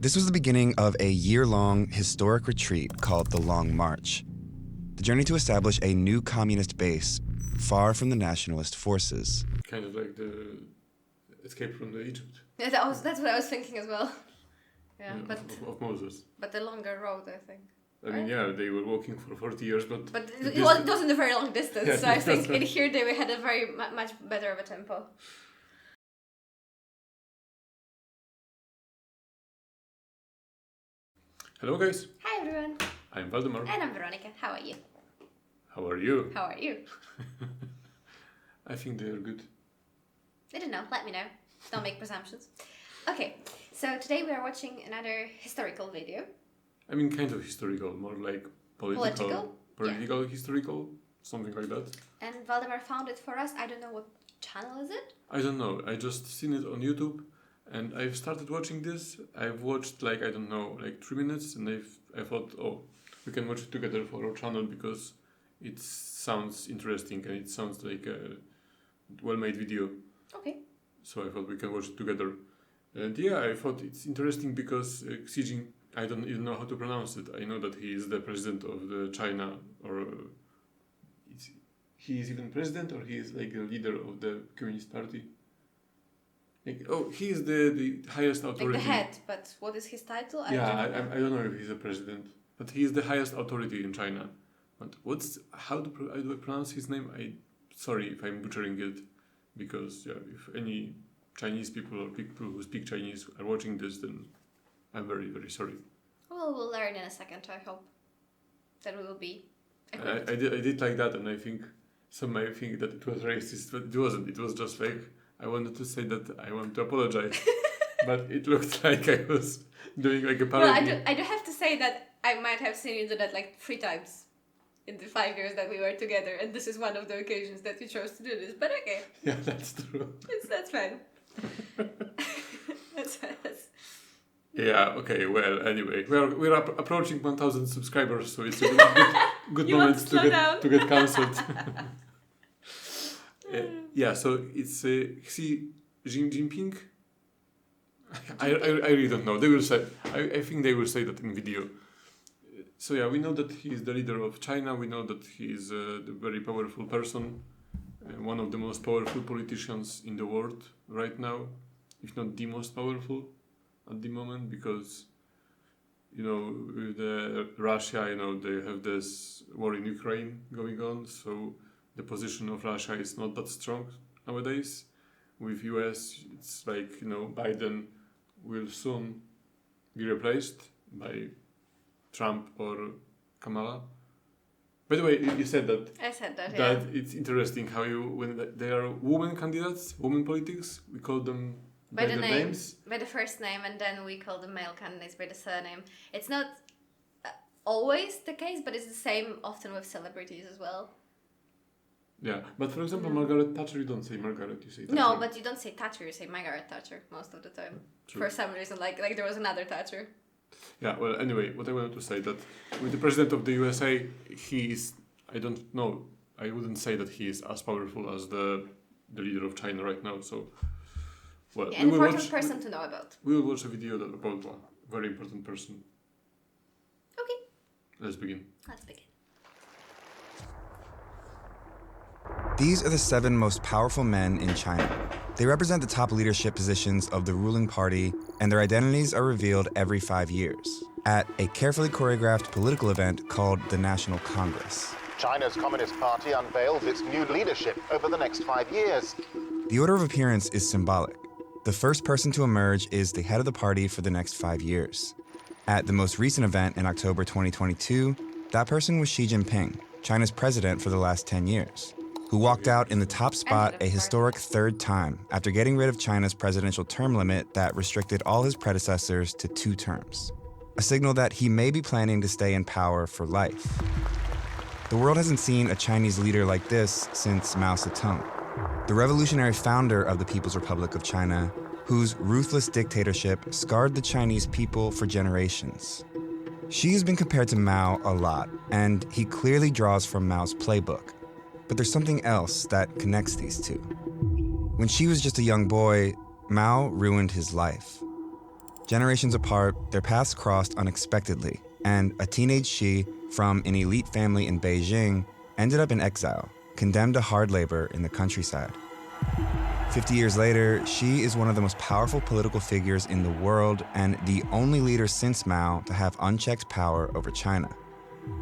This was the beginning of a year-long historic retreat called the Long March, the journey to establish a new communist base far from the nationalist forces. Kind of like the escape from the Egypt. Yeah, that's what I was thinking as well. Yeah, but of Moses. But the longer road, I think. I mean, yeah, they were walking for 40 years, but it wasn't a very long distance. Yeah, so I think in here they had a very much better of a tempo. Hello, guys. Hi, everyone. I'm Waldemar. And I'm Weronika. How are you? How are you? How are you? I think they are good. I don't know. Let me know. Don't make presumptions. Okay, so today we are watching another historical video. I mean, kind of historical, more like political, yeah. Historical, something like that. And Waldemar found it for us. I don't know what channel is it? I don't know. I just seen it on YouTube, and I've started watching this. I've watched like 3 minutes, and I thought, oh, we can watch it together for our channel because it sounds interesting and it sounds like a well-made video. Okay. So I thought we can watch it together. And yeah, I thought it's interesting because Xi Jinping, I don't even know how to pronounce it. I know that he is the president of the China, or he is even president, or he is like the leader of the Communist Party. He is the highest authority. Like the head, but what is his title? I don't know if he's a president, but he is the highest authority in China. But how do I pronounce his name? Sorry if I'm butchering it, because if any Chinese people or people who speak Chinese are watching this, then I'm very, very sorry. Well, we'll learn in a second, I hope. That we will be I did like that, and I think some might think that it was racist, but it wasn't. It was just like, I wanted to say that I want to apologize, but it looked like I was doing like a parody. Well, I do have to say that I might have seen you do that like 3 times in the 5 years that we were together, and this is one of the occasions that you chose to do this, but okay. Yeah, that's true. That's fine. that's Yeah, okay, well, anyway, we're approaching 1,000 subscribers, so it's a good moment to get cancelled. Yeah, so it's Xi Jinping. I really don't know. They will say. I think they will say that in video. So yeah, we know that he is the leader of China. We know that he is a very powerful person, one of the most powerful politicians in the world right now, if not the most powerful at the moment, because with Russia, they have this war in Ukraine going on, so the position of Russia is not that strong nowadays. With US, it's like Biden will soon be replaced by Trump or Kamala. By the way, you said that. I said that. That it's interesting how when they are women candidates, women politics, we call them by the names. By the first name, and then we call the male candidates by the surname. It's not always the case, but it's the same often with celebrities as well. Yeah, but for example, Margaret Thatcher, you don't say Margaret, you say Thatcher. No, but you don't say Thatcher, you say Margaret Thatcher most of the time. True. For some reason, like there was another Thatcher. Yeah, well, anyway, what I wanted to say that with the president of the USA, he is, I don't know, I wouldn't say that he is as powerful as the leader of China right now, so, well, yeah, an important person to know about. We will watch a video about one very important person. Okay. Let's begin. These are the 7 most powerful men in China. They represent the top leadership positions of the ruling party, and their identities are revealed every 5 years at a carefully choreographed political event called the National Congress. China's Communist Party unveils its new leadership over the next 5 years. The order of appearance is symbolic. The first person to emerge is the head of the party for the next 5 years. At the most recent event in October 2022, that person was Xi Jinping, China's president for the last 10 years. Who walked out in the top spot a historic 3rd time after getting rid of China's presidential term limit that restricted all his predecessors to 2 terms. A signal that he may be planning to stay in power for life. The world hasn't seen a Chinese leader like this since Mao Zedong, the revolutionary founder of the People's Republic of China, whose ruthless dictatorship scarred the Chinese people for generations. Xi has been compared to Mao a lot, and he clearly draws from Mao's playbook. But there's something else that connects these two. When Xi was just a young boy, Mao ruined his life. Generations apart, their paths crossed unexpectedly, and a teenage Xi from an elite family in Beijing ended up in exile, condemned to hard labor in the countryside. 50 years later, Xi is one of the most powerful political figures in the world and the only leader since Mao to have unchecked power over China.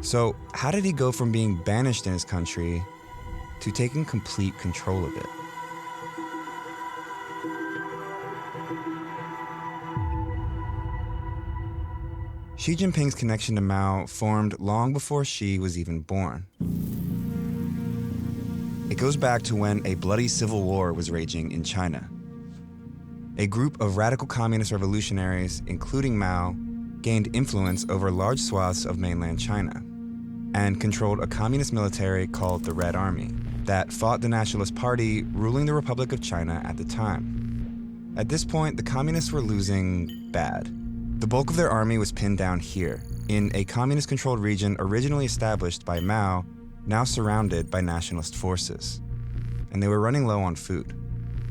So, how did he go from being banished in his country to taking complete control of it? Xi Jinping's connection to Mao formed long before Xi was even born. It goes back to when a bloody civil war was raging in China. A group of radical communist revolutionaries, including Mao, gained influence over large swaths of mainland China and controlled a communist military called the Red Army that fought the Nationalist Party ruling the Republic of China at the time. At this point, the communists were losing bad. The bulk of their army was pinned down here, in a communist-controlled region originally established by Mao, now surrounded by nationalist forces. And they were running low on food.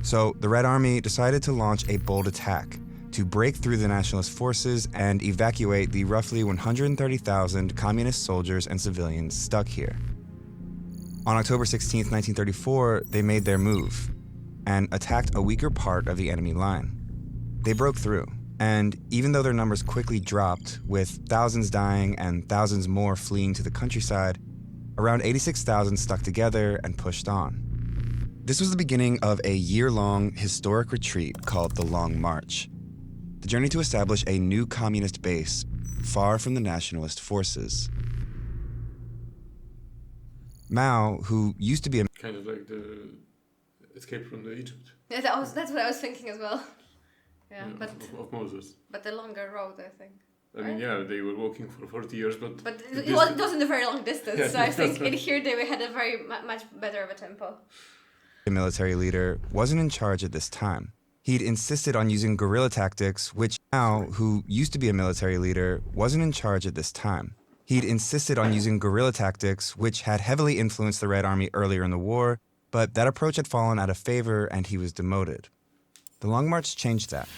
So the Red Army decided to launch a bold attack to break through the nationalist forces and evacuate the roughly 130,000 communist soldiers and civilians stuck here. On October 16, 1934, they made their move and attacked a weaker part of the enemy line. They broke through. And even though their numbers quickly dropped, with thousands dying and thousands more fleeing to the countryside, around 86,000 stuck together and pushed on. This was the beginning of a year-long historic retreat called the Long March, the journey to establish a new communist base far from the nationalist forces. Mao, who used to be a Kind of like the escape from the Egypt. Yeah, that's what I was thinking as well. Yeah, but of Moses. But the longer road, I think. I mean, yeah, they were walking for 40 years, but it wasn't a very long distance. Yeah, so I think right. in here they had a very much better of a tempo. The military leader wasn't in charge at this time. He'd insisted on using guerrilla tactics, which Mao, who used to be a military leader, wasn't in charge at this time. He'd insisted on using guerrilla tactics, which had heavily influenced the Red Army earlier in the war, but that approach had fallen out of favor and he was demoted. The Long March changed that.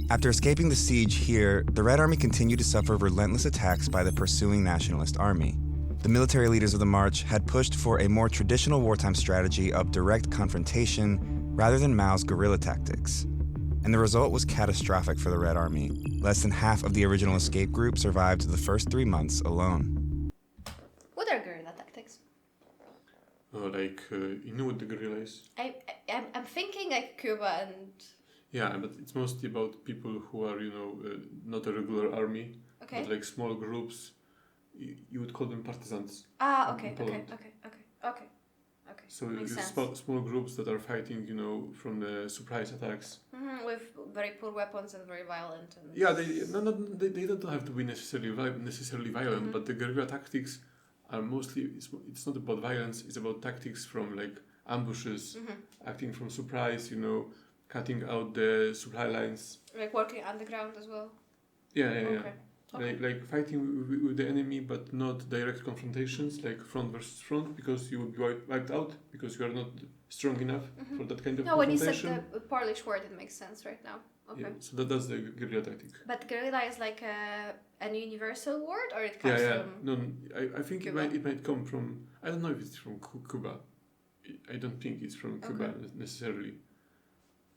After escaping the siege here, the Red Army continued to suffer relentless attacks by the pursuing Nationalist Army. The military leaders of the march had pushed for a more traditional wartime strategy of direct confrontation rather than Mao's guerrilla tactics. And the result was catastrophic for the Red Army. Less than half of the original escape group survived the first 3 months alone. What are guerrilla tactics? You know what the guerrilla is? I'm thinking like Cuba and... Yeah, but it's mostly about people who are, not a regular army, Okay. but like small groups. You would call them partisans. Ah, in okay. Poland. So it's makes sense. small groups that are fighting, from the surprise attacks. With very poor weapons and very violent. And... Yeah, they don't have to be necessarily violent, but the guerrilla tactics are mostly, it's not about violence, it's about tactics from like ambushes, acting from surprise, cutting out the supply lines. Like working underground as well? Yeah. Okay. Like fighting with the enemy, but not direct confrontations, like front versus front, because you would be wiped out, because you are not strong enough for that kind of No, when you confrontation. said the Polish word, it makes sense right now. Okay. Yeah, so that's the guerrilla tactic. But guerrilla is like an universal word, or it comes from... No, I think Cuba? it might come from, I don't know if it's from Cuba. I don't think it's from Cuba necessarily.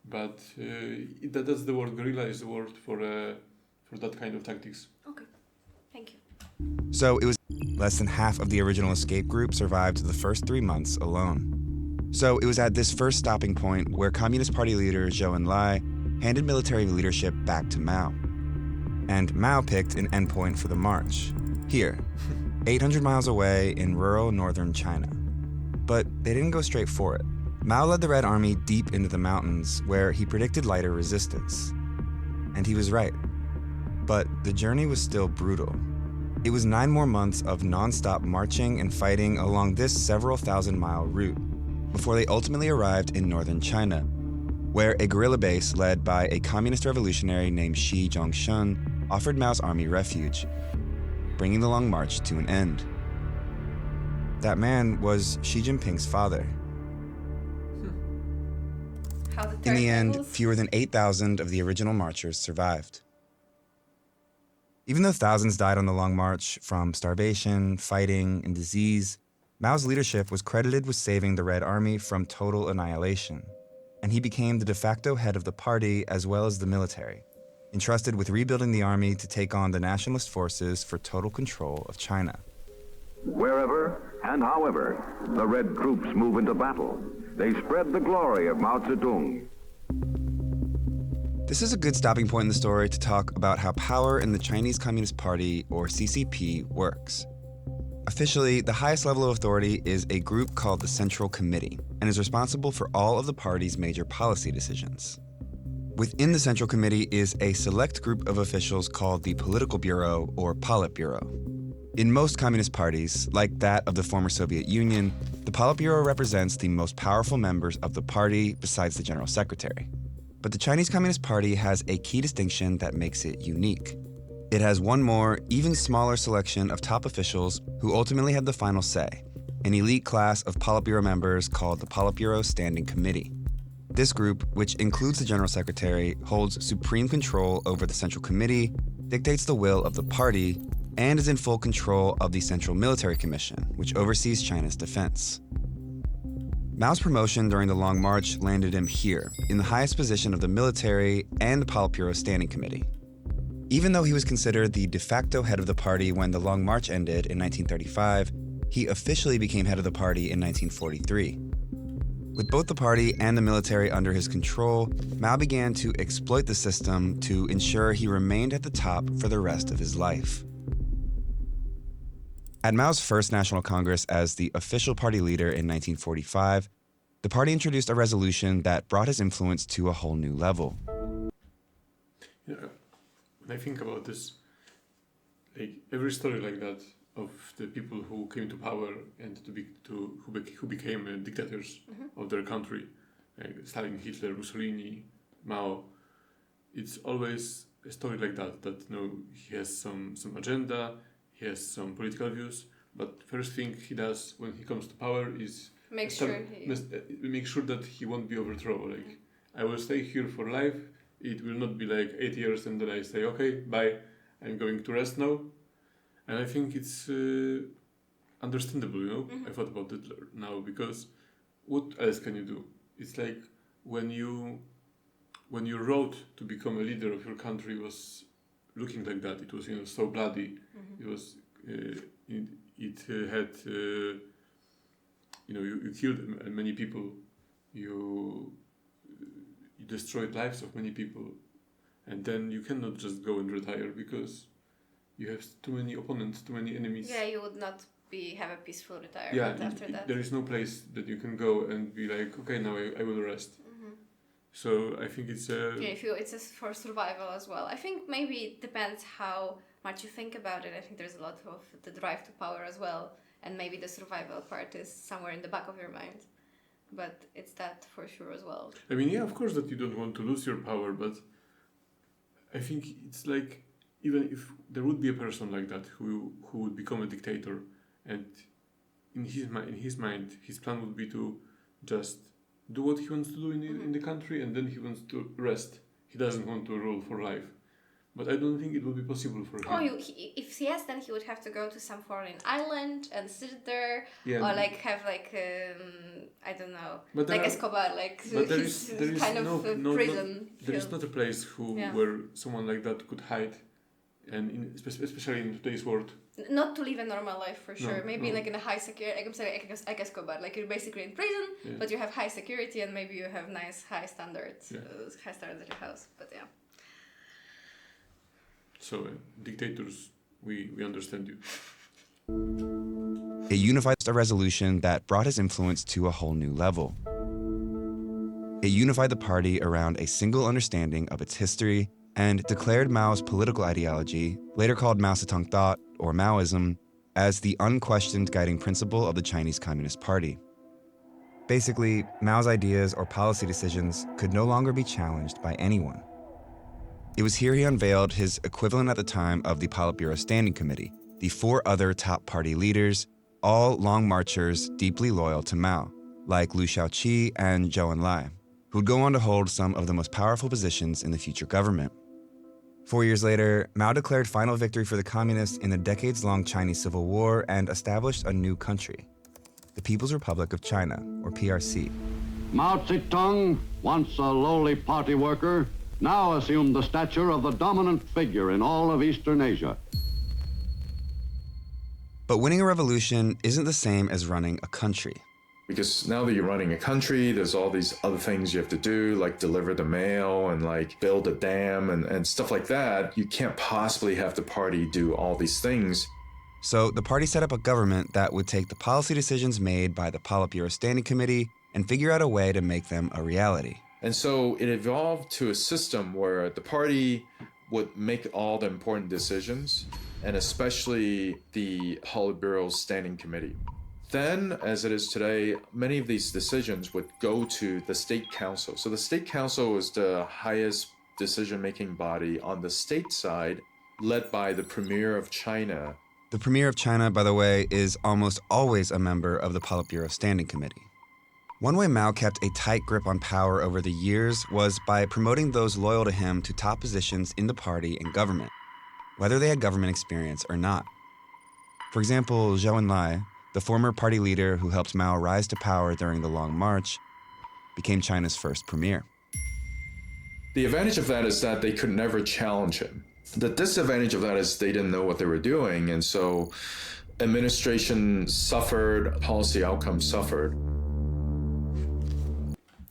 But that's the word, guerrilla is the word for that kind of tactics. Okay, thank you. So it was less than half of the original escape group survived the first 3 months alone. So it was at this first stopping point where Communist Party leader Zhou Enlai handed military leadership back to Mao. And Mao picked an endpoint for the march, here, 800 miles away in rural northern China. But they didn't go straight for it. Mao led the Red Army deep into the mountains where he predicted lighter resistance. And he was right. But the journey was still brutal. It was 9 more months of non-stop marching and fighting along this several thousand-mile route before they ultimately arrived in northern China, where a guerrilla base led by a communist revolutionary named Shi Zhongshun offered Mao's army refuge, bringing the Long March to an end. That man was Xi Jinping's father. How the In the end, turntables- fewer than 8,000 of the original marchers survived. Even though thousands died on the Long March from starvation, fighting, and disease, Mao's leadership was credited with saving the Red Army from total annihilation, and he became the de facto head of the party as well as the military, entrusted with rebuilding the army to take on the nationalist forces for total control of China. Wherever and however the Red troops move into battle, they spread the glory of Mao Zedong. This is a good stopping point in the story to talk about how power in the Chinese Communist Party, or CCP, works. Officially, the highest level of authority is a group called the Central Committee and is responsible for all of the party's major policy decisions. Within the Central Committee is a select group of officials called the Political Bureau, or Politburo. In most communist parties, like that of the former Soviet Union, the Politburo represents the most powerful members of the party besides the General Secretary. But the Chinese Communist Party has a key distinction that makes it unique. It has one more, even smaller selection of top officials who ultimately have the final say, an elite class of Politburo members called the Politburo Standing Committee. This group, which includes the General Secretary, holds supreme control over the Central Committee, dictates the will of the party, and is in full control of the Central Military Commission, which oversees China's defense. Mao's promotion during the Long March landed him here, in the highest position of the military and the Politburo Standing Committee. Even though he was considered the de facto head of the party when the Long March ended in 1935, he officially became head of the party in 1943. With both the party and the military under his control, Mao began to exploit the system to ensure he remained at the top for the rest of his life. At Mao's first National Congress as the official party leader in 1945, the party introduced a resolution that brought his influence to a whole new level. Yeah, when I think about this, like every story like that of the people who came to power and who became dictators of their country, like Stalin, Hitler, Mussolini, Mao, it's always a story like that. That he has some agenda. He has some political views, but first thing he does when he comes to power is make sure that he won't be overthrown. Like, I will stay here for life. It will not be like 8 years and then I say, okay, bye, I'm going to rest now. And I think it's understandable, I thought about it now, because what else can you do? It's like when your road to become a leader of your country was looking like that. It was, so bloody. It was, had, you killed many people. You destroyed lives of many people, and then you cannot just go and retire because you have too many opponents, too many enemies. Yeah, you would not have a peaceful retirement after that. There is no place that you can go and be like, okay, now I will rest. So I think it's it's for survival as well. I think maybe it depends how much you think about it. I think there's a lot of the drive to power as well, and maybe the survival part is somewhere in the back of your mind. But it's that for sure as well. I mean, yeah, of course that you don't want to lose your power, but I think it's like, even if there would be a person like that who would become a dictator, and in his mind, his plan would be to just do what he wants to do in the country, and then he wants to rest. He doesn't want to rule for life. But I don't think it would be possible for him. If yes, then he would have to go to some foreign island and sit there, or like have I don't know, but like Escobar, but there is kind of prison. There is not a place where someone like that could hide, and especially in today's world. Not to live a normal life for sure. Maybe like in a high security. I'm saying like Escobar, like you're basically in prison, but you have high security and maybe you have nice high standards, high standards at your house. But yeah. So dictators, we understand you. It unified a resolution that brought his influence to a whole new level. It unified the party around a single understanding of its history and declared Mao's political ideology, later called Mao Zedong thought, or Maoism, as the unquestioned guiding principle of the Chinese Communist Party. Basically, Mao's ideas or policy decisions could no longer be challenged by anyone. It was here he unveiled his equivalent at the time of the Politburo Standing Committee, the 4 other top party leaders, all long marchers deeply loyal to Mao, like Liu Shaoqi and Zhou Enlai, who would go on to hold some of the most powerful positions in the future government. 4 years later, Mao declared final victory for the communists in the decades-long Chinese Civil War and established a new country, the People's Republic of China, or PRC. Mao Zedong, once a lowly party worker, now assumed the stature of the dominant figure in all of Eastern Asia. But winning a revolution isn't the same as running a country. Because now that you're running a country, there's all these other things you have to do, like deliver the mail and like build a dam and stuff like that. You can't possibly have the party do all these things. So the party set up a government that would take the policy decisions made by the Politburo Standing Committee and figure out a way to make them a reality. And so it evolved to a system where the party would make all the important decisions, and especially the Politburo Standing Committee. Then, as it is today, many of these decisions would go to the State Council. So the State Council is the highest decision-making body on the state side, led by the Premier of China. The Premier of China, by the way, is almost always a member of the Politburo Standing Committee. One way Mao kept a tight grip on power over the years was by promoting those loyal to him to top positions in the party and government, whether they had government experience or not. For example, Zhou Enlai, the former party leader who helped Mao rise to power during the Long March, became China's first premier. The advantage of that is that they could never challenge him. The disadvantage of that is they didn't know what they were doing, and so administration suffered, policy outcomes suffered.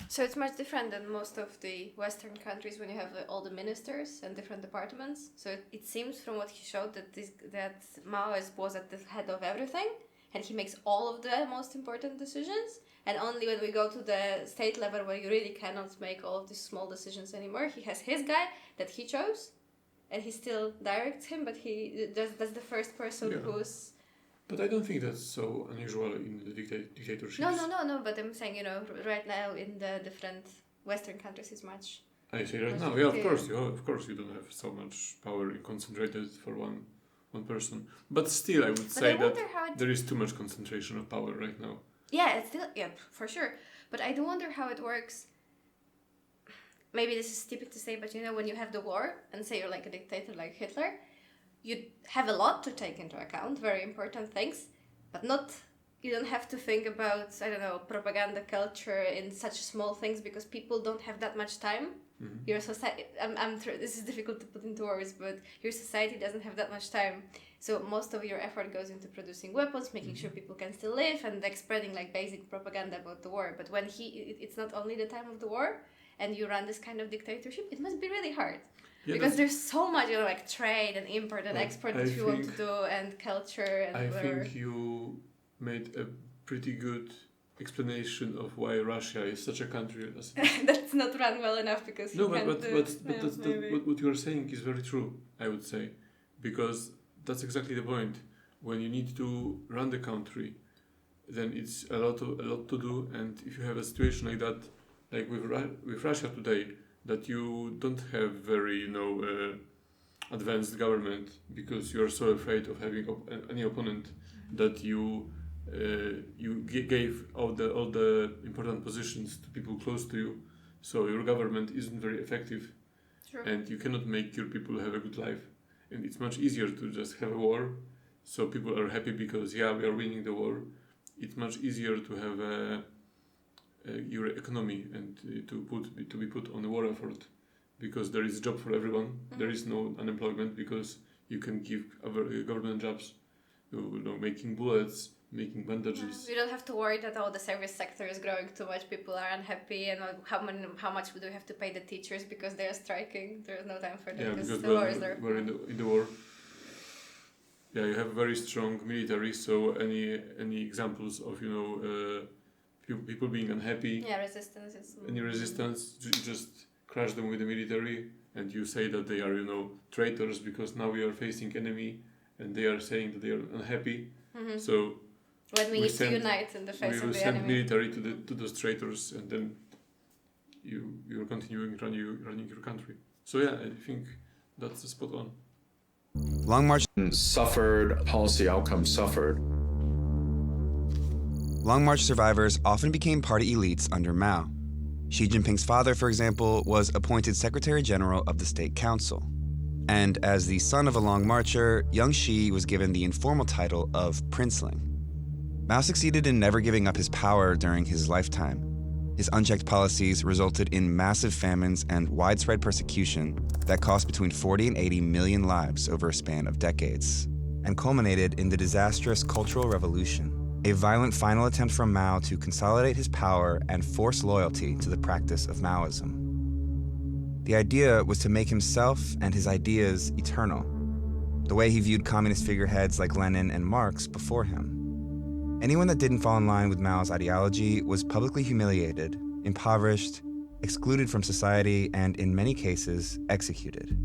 So it's much different than most of the Western countries when you have all the ministers and different departments. So it seems from what he showed that Mao was at the head of everything, and he makes all of the most important decisions. And only when we go to the state level where you really cannot make all of these small decisions anymore, he has his guy that he chose, and he still directs him, but that's the first person who's... But I don't think that's so unusual in the dictatorships. No, but I'm saying, right now in the different Western countries is much... I say right much now, clearer. of course you don't have so much power concentrated for one person. But still, I would say that there is too much concentration of power right now. Yeah, it's still, for sure. But I do wonder how it works. Maybe this is stupid to say, but when you have the war, and say you're like a dictator like Hitler, you have a lot to take into account, very important things, but you don't have to think about, propaganda culture in such small things because people don't have that much time. Mm-hmm. Your society, this is difficult to put into words, but your society doesn't have that much time. So most of your effort goes into producing weapons, making sure people can still live, and spreading basic propaganda about the war. But when it's not only the time of the war, and you run this kind of dictatorship, it must be really hard. Yeah, because there's so much, trade and import and export that you want to do, and culture and whatever. I think you made a pretty good explanation of why Russia is such a country. That's not run well enough because what you are saying is very true, I would say, because that's exactly the point. When you need to run the country, then it's a lot to do, and if you have a situation like that, like with Russia today, that you don't have very advanced government because you are so afraid of having any opponent that you gave all the important positions to people close to you, so your government isn't very effective. Sure. And you cannot make your people have a good life, and it's much easier to just have a war, so people are happy because we are winning the war. It's much easier to have your economy and to be put on a war effort, because there is a job for everyone. Mm-hmm. There is no unemployment because you can give government jobs, making bullets, making bandages. We don't have to worry that the service sector is growing too much. People are unhappy, and how much do we have to pay the teachers because they are striking? There is no time for that because the war is there. We're in the war. Yeah, you have a very strong military. So any examples of people being unhappy? Yeah, resistance is... Any resistance, you just crush them with the military, and you say that they are traitors because now we are facing enemy, and they are saying that they are unhappy. Mm-hmm. So when we need to unite in the face of the enemy. We will send military to those traitors, and then you're continuing running your country. So yeah, I think that's spot on. Long March suffered, policy outcomes suffered. Long March survivors often became party elites under Mao. Xi Jinping's father, for example, was appointed Secretary General of the State Council. And as the son of a long marcher, young Xi was given the informal title of princeling. Mao succeeded in never giving up his power during his lifetime. His unchecked policies resulted in massive famines and widespread persecution that cost between 40 and 80 million lives over a span of decades, and culminated in the disastrous Cultural Revolution, a violent final attempt from Mao to consolidate his power and force loyalty to the practice of Maoism. The idea was to make himself and his ideas eternal, the way he viewed communist figureheads like Lenin and Marx before him. Anyone that didn't fall in line with Mao's ideology was publicly humiliated, impoverished, excluded from society, and in many cases, executed,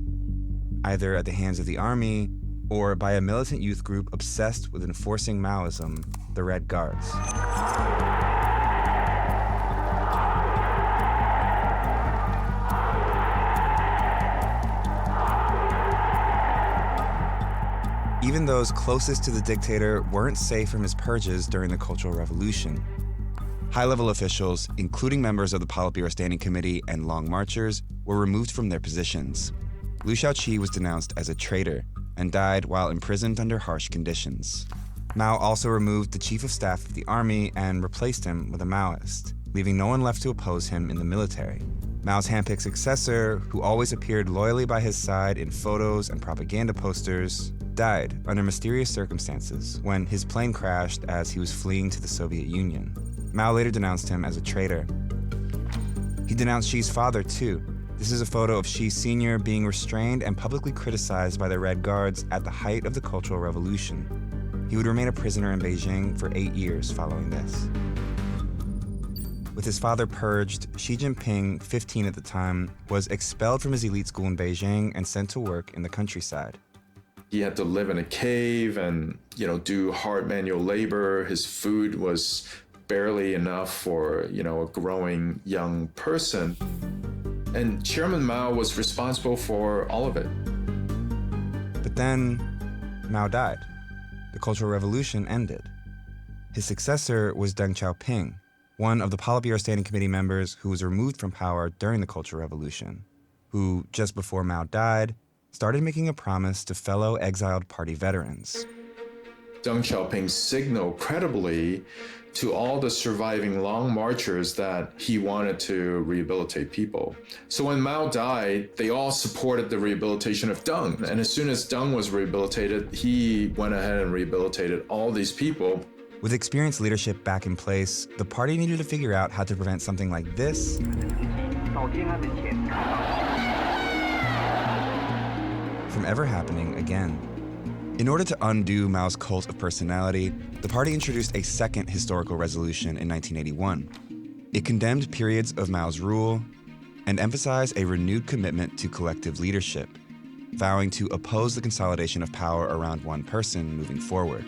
either at the hands of the army or by a militant youth group obsessed with enforcing Maoism, the Red Guards. Even those closest to the dictator weren't safe from his purges during the Cultural Revolution. High-level officials, including members of the Politburo Standing Committee and Long Marchers, were removed from their positions. Liu Shaoqi was denounced as a traitor and died while imprisoned under harsh conditions. Mao also removed the chief of staff of the army and replaced him with a Maoist, leaving no one left to oppose him in the military. Mao's handpicked successor, who always appeared loyally by his side in photos and propaganda posters, died under mysterious circumstances when his plane crashed as he was fleeing to the Soviet Union. Mao later denounced him as a traitor. He denounced Xi's father, too. This is a photo of Xi Sr. being restrained and publicly criticized by the Red Guards at the height of the Cultural Revolution. He would remain a prisoner in Beijing for 8 years following this. With his father purged, Xi Jinping, 15 at the time, was expelled from his elite school in Beijing and sent to work in the countryside. He had to live in a cave and, do hard manual labor. His food was barely enough for, a growing young person. And Chairman Mao was responsible for all of it. But then Mao died. The Cultural Revolution ended. His successor was Deng Xiaoping, one of the Politburo Standing Committee members who was removed from power during the Cultural Revolution, who, just before Mao died, started making a promise to fellow exiled party veterans. Deng Xiaoping signaled credibly to all the surviving Long Marchers that he wanted to rehabilitate people. So when Mao died, they all supported the rehabilitation of Deng. And as soon as Deng was rehabilitated, he went ahead and rehabilitated all these people. With experienced leadership back in place, the party needed to figure out how to prevent something like this from ever happening again. In order to undo Mao's cult of personality, the party introduced a second historical resolution in 1981. It condemned periods of Mao's rule and emphasized a renewed commitment to collective leadership, vowing to oppose the consolidation of power around one person moving forward.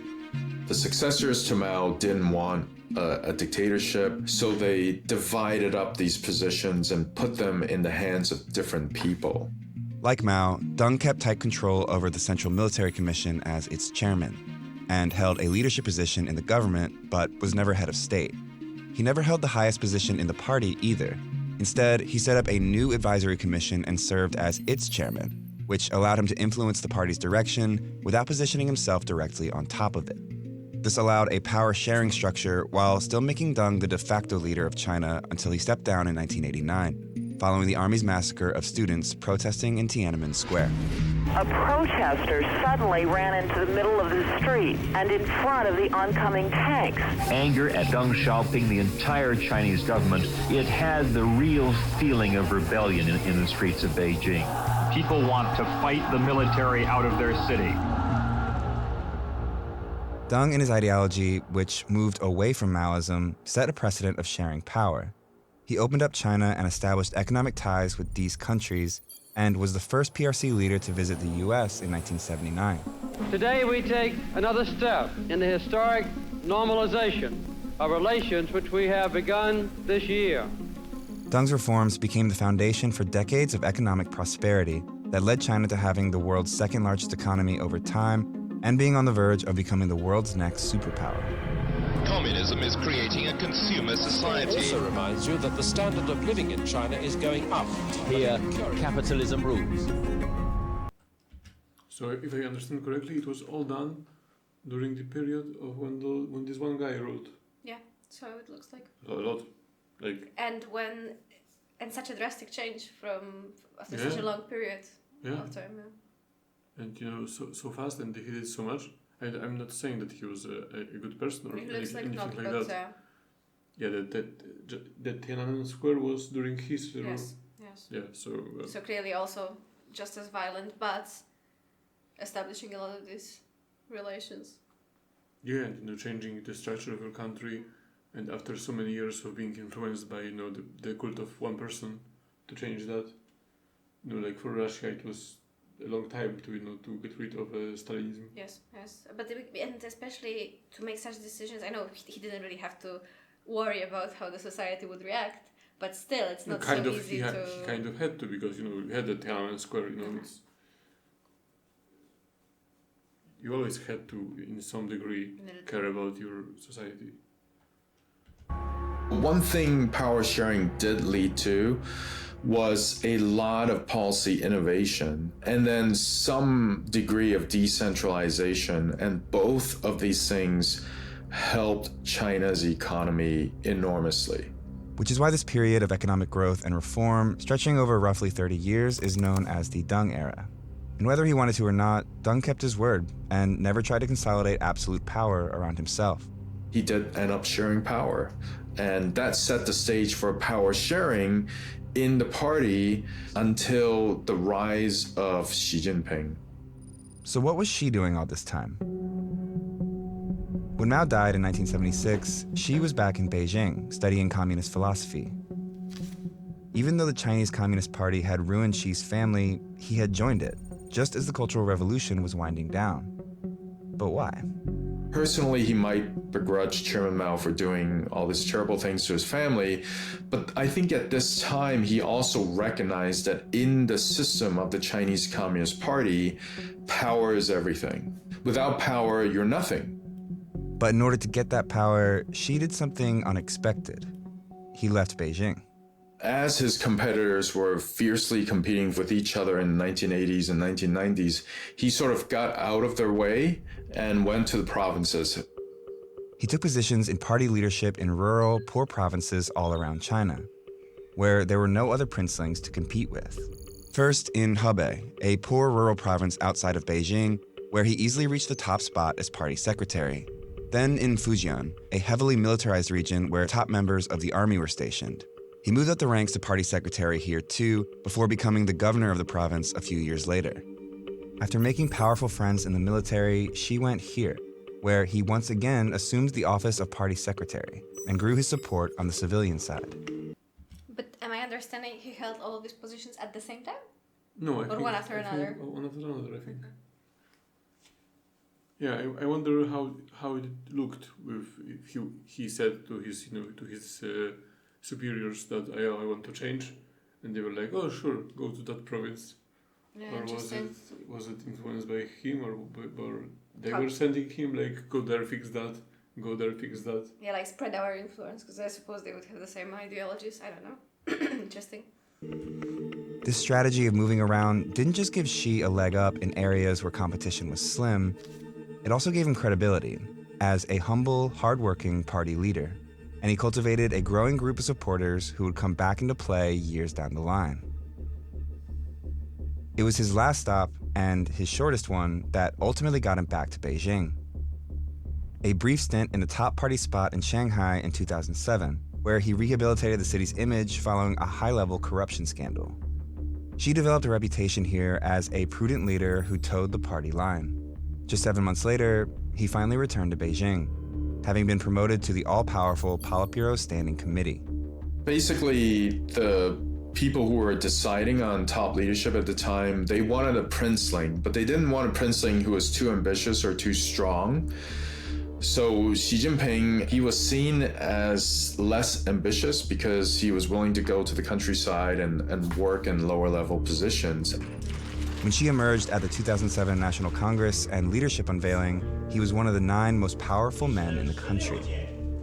The successors to Mao didn't want a dictatorship, so they divided up these positions and put them in the hands of different people. Like Mao, Deng kept tight control over the Central Military Commission as its chairman, and held a leadership position in the government, but was never head of state. He never held the highest position in the party either. Instead, he set up a new advisory commission and served as its chairman, which allowed him to influence the party's direction without positioning himself directly on top of it. This allowed a power-sharing structure while still making Deng the de facto leader of China until he stepped down in 1989, following the army's massacre of students protesting in Tiananmen Square. A protester suddenly ran into the middle of the street and in front of the oncoming tanks. Anger at Deng Xiaoping, the entire Chinese government, it had the real feeling of rebellion in the streets of Beijing. People want to fight the military out of their city. Deng and his ideology, which moved away from Maoism, set a precedent of sharing power. He opened up China and established economic ties with these countries, and was the first PRC leader to visit the U.S. in 1979. Today we take another step in the historic normalization of relations which we have begun this year. Deng's reforms became the foundation for decades of economic prosperity that led China to having the world's second largest economy over time and being on the verge of becoming the world's next superpower. Communism is creating a consumer society. It also reminds you that the standard of living in China is going up. Here, capitalism rules. So if I understand correctly, it was all done during the period of when this one guy ruled. Yeah, so it looks like. A lot. Like. And such a drastic change after such a long period of time. Yeah. And so fast, and he did so much. And I'm not saying that he was a good person or anything like that. Yeah, that Tiananmen Square was during his rule. Yes. Yeah, so clearly also just as violent, but establishing a lot of these relations. Yeah, and changing the structure of your country, and after so many years of being influenced by the cult of one person, to change that. Like for Russia, it was a long time to get rid of Stalinism. Yes, but and especially to make such decisions. I know he didn't really have to worry about how the society would react, but still, it's not so easy to. He kind of had to, because we had the Tiananmen Square. It's. You always had to, in some degree, care about your society. One thing power sharing did lead to was a lot of policy innovation and then some degree of decentralization, and both of these things helped China's economy enormously. Which is why this period of economic growth and reform, stretching over roughly 30 years, is known as the Deng era. And whether he wanted to or not, Deng kept his word and never tried to consolidate absolute power around himself. He did end up sharing power, and that set the stage for power sharing in the party until the rise of Xi Jinping. So what was Xi doing all this time? When Mao died in 1976, Xi was back in Beijing studying communist philosophy. Even though the Chinese Communist Party had ruined Xi's family, he had joined it, just as the Cultural Revolution was winding down. But why? Personally, he might begrudge Chairman Mao for doing all these terrible things to his family, but I think at this time he also recognized that in the system of the Chinese Communist Party, power is everything. Without power, you're nothing. But in order to get that power, Xi did something unexpected. He left Beijing. As his competitors were fiercely competing with each other in the 1980s and 1990s, he sort of got out of their way and went to the provinces. He took positions in party leadership in rural, poor provinces all around China, where there were no other princelings to compete with. First in Hebei, a poor rural province outside of Beijing, where he easily reached the top spot as party secretary. Then in Fujian, a heavily militarized region where top members of the army were stationed. He moved up the ranks to party secretary here too, before becoming the governor of the province a few years later. After making powerful friends in the military, Xi went here, where he once again assumed the office of party secretary and grew his support on the civilian side. But am I understanding he held all of these positions at the same time? No, I think one after another. One after another, I think. Yeah, I wonder how it looked if he said to his superiors that I want to change, and they were like, oh sure, go to that province. Yeah, or was it influenced by him, or they were sending him like, go there, fix that, go there, fix that. Yeah, like spread our influence, because I suppose they would have the same ideologies. I don't know. Interesting. This strategy of moving around didn't just give Xi a leg up in areas where competition was slim, it also gave him credibility as a humble, hardworking party leader. And he cultivated a growing group of supporters who would come back into play years down the line. It was his last stop, and his shortest one, that ultimately got him back to Beijing. A brief stint in the top party spot in Shanghai in 2007, where he rehabilitated the city's image following a high-level corruption scandal. Xi developed a reputation here as a prudent leader who towed the party line. Just 7 months later, he finally returned to Beijing, having been promoted to the all-powerful Politburo Standing Committee. Basically, the people who were deciding on top leadership at the time, they wanted a princeling, but they didn't want a princeling who was too ambitious or too strong. So Xi Jinping, he was seen as less ambitious because he was willing to go to the countryside and work in lower-level positions. When Xi emerged at the 2007 National Congress and leadership unveiling, he was one of the 9 most powerful men in the country.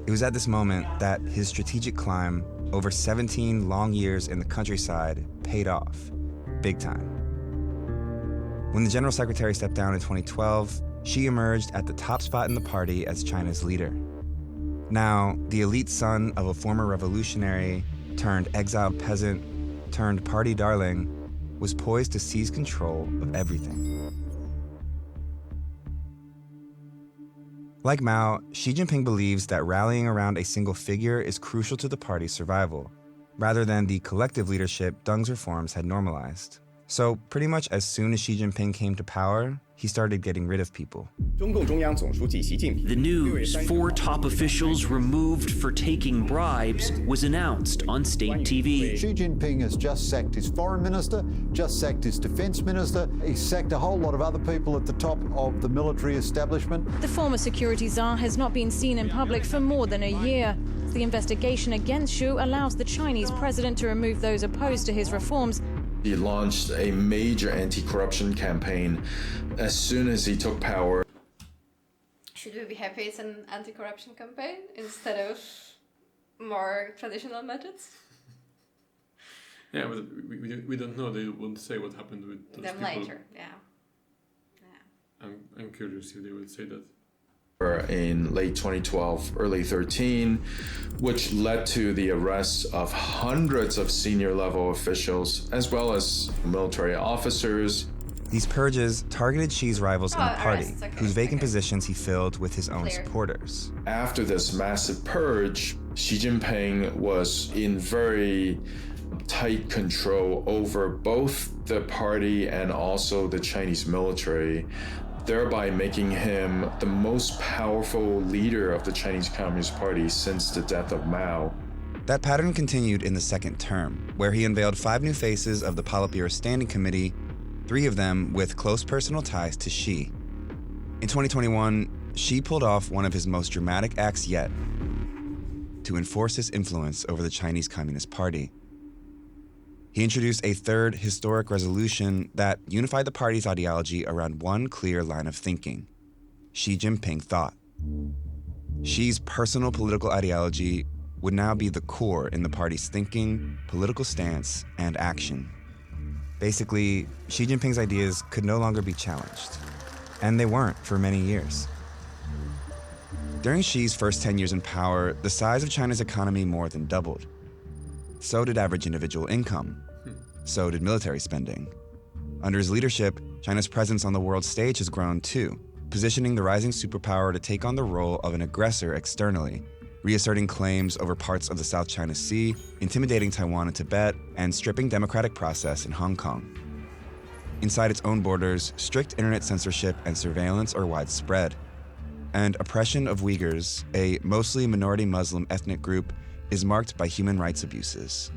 It was at this moment that his strategic climb, over 17 long years in the countryside, paid off, big time. When the general secretary stepped down in 2012, Xi emerged at the top spot in the party as China's leader. Now, the elite son of a former revolutionary, turned exiled peasant, turned party darling, was poised to seize control of everything. Like Mao, Xi Jinping believes that rallying around a single figure is crucial to the party's survival, rather than the collective leadership Deng's reforms had normalized. So pretty much as soon as Xi Jinping came to power, he started getting rid of people. The news 4 top officials removed for taking bribes was announced on state TV. Xi Jinping has just sacked his foreign minister, just sacked his defense minister. He sacked a whole lot of other people at the top of the military establishment. The former security czar has not been seen in public for more than a year. The investigation against Xi allows the Chinese president to remove those opposed to his reforms. He launched a major anti-corruption campaign as soon as he took power. Should we be happy it's an anti-corruption campaign instead of more traditional methods? Yeah, but we don't know. They won't say what happened with those them people. Later, yeah. I'm curious if they will say that. In late 2012, early 13, which led to the arrest of hundreds of senior level officials, as well as military officers. These purges targeted Xi's rivals in the party, whose vacant positions he filled with his own supporters. After this massive purge, Xi Jinping was in very tight control over both the party and also the Chinese military, thereby making him the most powerful leader of the Chinese Communist Party since the death of Mao. That pattern continued in the second term, where he unveiled 5 new faces of the Politburo Standing Committee, 3 of them with close personal ties to Xi. In 2021, Xi pulled off one of his most dramatic acts yet to enforce his influence over the Chinese Communist Party. He introduced a 3rd historic resolution that unified the party's ideology around one clear line of thinking: Xi Jinping thought. Xi's personal political ideology would now be the core in the party's thinking, political stance, and action. Basically, Xi Jinping's ideas could no longer be challenged. And they weren't for many years. During Xi's first 10 years in power, the size of China's economy more than doubled. So did average individual income. So did military spending. Under his leadership, China's presence on the world stage has grown too, positioning the rising superpower to take on the role of an aggressor externally, reasserting claims over parts of the South China Sea, intimidating Taiwan and Tibet, and stripping democratic process in Hong Kong. Inside its own borders, strict internet censorship and surveillance are widespread. And oppression of Uyghurs, a mostly minority Muslim ethnic group, is marked by human rights abuses.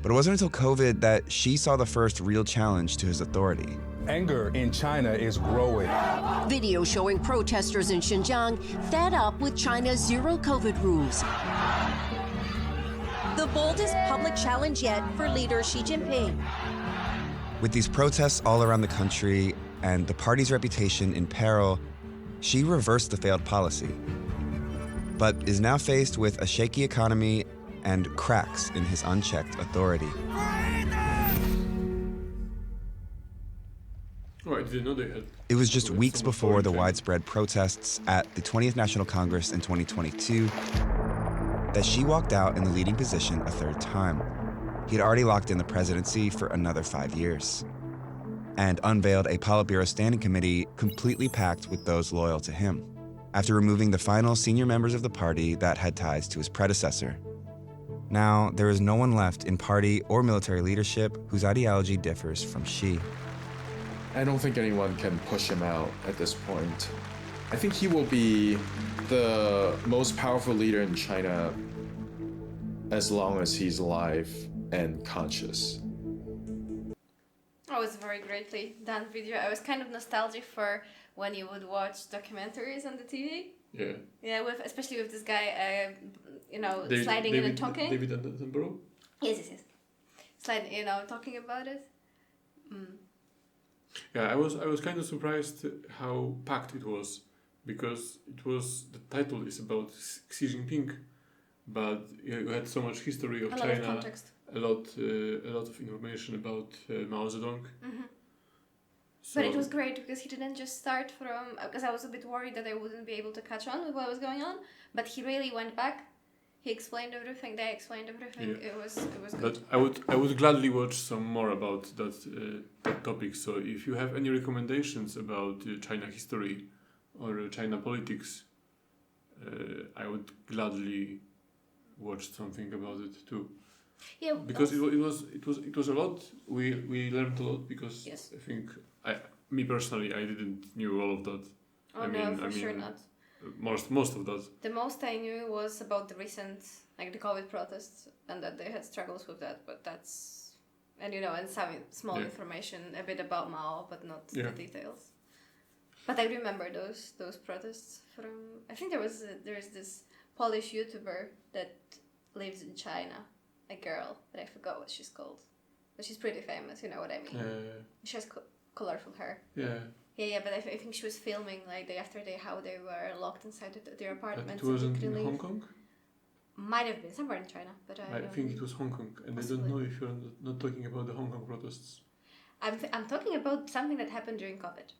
But it wasn't until COVID that Xi saw the first real challenge to his authority. Anger in China is growing. Video showing protesters in Xinjiang fed up with China's zero COVID rules. The boldest public challenge yet for leader Xi Jinping. With these protests all around the country and the party's reputation in peril, Xi reversed the failed policy, but is now faced with a shaky economy and cracks in his unchecked authority. Oh, I didn't know they had. It was just weeks before the widespread protests at the 20th National Congress in 2022 that Xi walked out in the leading position a 3rd time. He'd already locked in the presidency for another 5 years and unveiled a Politburo Standing Committee completely packed with those loyal to him, after removing the final senior members of the party that had ties to his predecessor. Now, there is no one left in party or military leadership whose ideology differs from Xi. I don't think anyone can push him out at this point. I think he will be the most powerful leader in China as long as he's alive and conscious. Oh, it's a very greatly done video. I was kind of nostalgic for when you would watch documentaries on the TV. Yeah. Yeah, especially with this guy, sliding in and talking. David Attenborough? Yes. Sliding, talking about it. Mm. Yeah, I was kind of surprised how packed it was, because the title is about Xi Jinping, but you had so much history of China, lot of context. a lot of information about Mao Zedong. Mm-hmm. But it was great because he didn't just start from, because I was a bit worried that I wouldn't be able to catch on with what was going on, but he really went back. He explained everything. They explained everything. Yeah. It was good. But I would gladly watch some more about that topic. So if you have any recommendations about China history or China politics, I would gladly watch something about it too. Yeah, because it was a lot. We learned a lot because yes. I think me personally I didn't knew all of that. Sure not. Most of that. The most I knew was about the recent, like the COVID protests, and that they had struggles with that. But that's, and and some small information a bit about Mao, but not the details. But I remember those protests from. I think there's this Polish YouTuber that lives in China, a girl, but I forgot what she's called. But she's pretty famous. You know what I mean? She has colorful hair. Yeah. Yeah, but I think she was filming like day after day how they were locked inside their apartments. It wasn't in Hong Kong? Might have been somewhere in China, but I think it was Hong Kong, and possibly. I don't know if you're not talking about the Hong Kong protests. I'm talking about something that happened during COVID,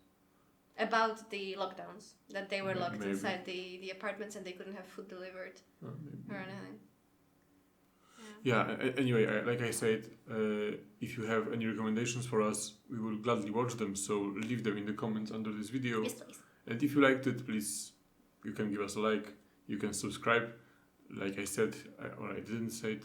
about the lockdowns, that they were locked inside the apartments and they couldn't have food delivered or anything. Yeah. Anyway, like I said, if you have any recommendations for us, we will gladly watch them. So leave them in the comments under this video. Yes, please. And if you liked it, please, you can give us a like. You can subscribe. Like I said, or I didn't say it,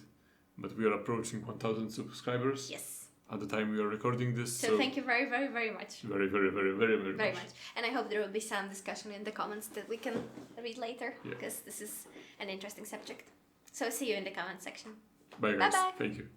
but we are approaching 1,000 subscribers. Yes. At the time we are recording this. So thank you very, very, very much. Very, very, very, very, very, very much. And I hope there will be some discussion in the comments that we can read later, because this is an interesting subject. So see you in the comment section. Bye guys. Bye-bye. Thank you.